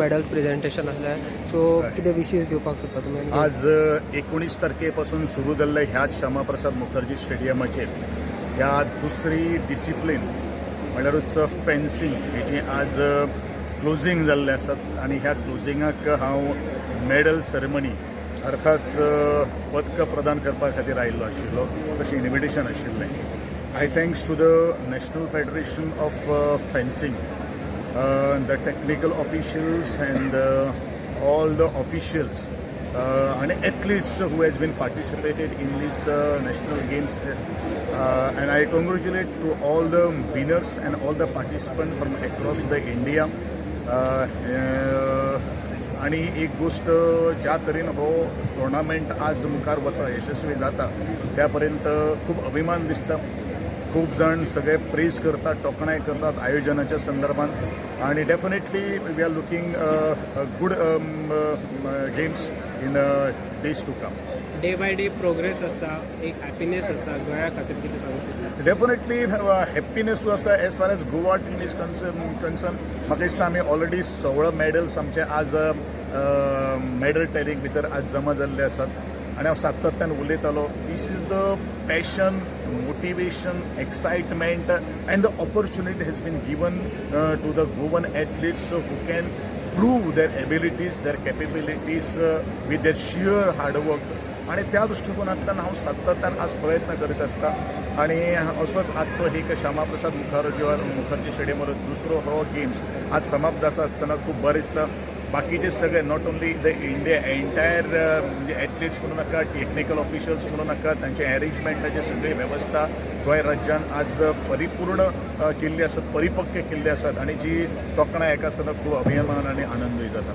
Medals presentation आसलें so कितें विशेष दिवपाक सोदता तुमी आज 19 तारखेपासून सुरू जाल्ल्या ह्याच श्यामाप्रसाद मुखर्जी स्टेडियमाचेर ह्या दुसरी डिसिप्लीन म्हणल्यारूच फेन्सिंग हेची आज क्लोजिंग जाल्लें आसात आनी ह्या क्लोजिंगाक हांव मेडल सेरेमनी अर्थात पदक प्रदान करपा खातीर आयिल्लो आशिल्लो तशें इन्विटेशन आशिल्लें. I thanks to the national federation of fencing, the technical officials and all the officials and athletes who has been participated in these national games, and I congratulate to all the winners and all the participants from across the India. आणि एक गोष्ट ज्या तरेन हो tournament आज मुखार वता यशस्वी जाता त्या पर्यंत खूप अभिमान दिसता. खूप जण सगळे प्रेज करतात, टोकणाय करतात आयोजनाच्या संदर्भात आणि definitely we are looking good games in days to come. Day by day progress आसा, एक हॅपीनेस आसा गोंया खातीर कितें सांगू शकता? डेफिनेटली हॅपीनेसूय आसा. As far as Goa team is concern म्हाका दिसता आमी ऑलरेडी 16 मेडल्स आमचे आज मेडल टॅलिंग भितर आज जमा जाल्ले आसात आणि हांव सातत्यान उलयतालो. This is the passion, motivation, excitement and the opportunity has been given to the Govind athletes who can prove their abilities, their capabilities with their sheer hard work. आणि त्या दृष्टिकोनांतल्यान हांव सातत्यान आज प्रयत्न करीत आसता आणि असोच आजचो एक श्यामाप्रसाद मुखर्जी स्टेडियमार दुसरो हो गेम्स आज समाप्त जाता आसतना खूब बरें दिसता. बाकीचे सगळे not only the India entire म्हणजे एथलीट्स म्हणू नाका, टेक्निकल ऑफिशियल्स म्हणू नाका, तांचे अरेंजमेंटाची सगळी वेवस्था गोंय राज्यान आज परिपूर्ण केल्ली आसात, परिपक्व केल्ली आसात आणि जी तोखणाय हेका आसतना खूब अभिमान आणि आनंदूय जाता.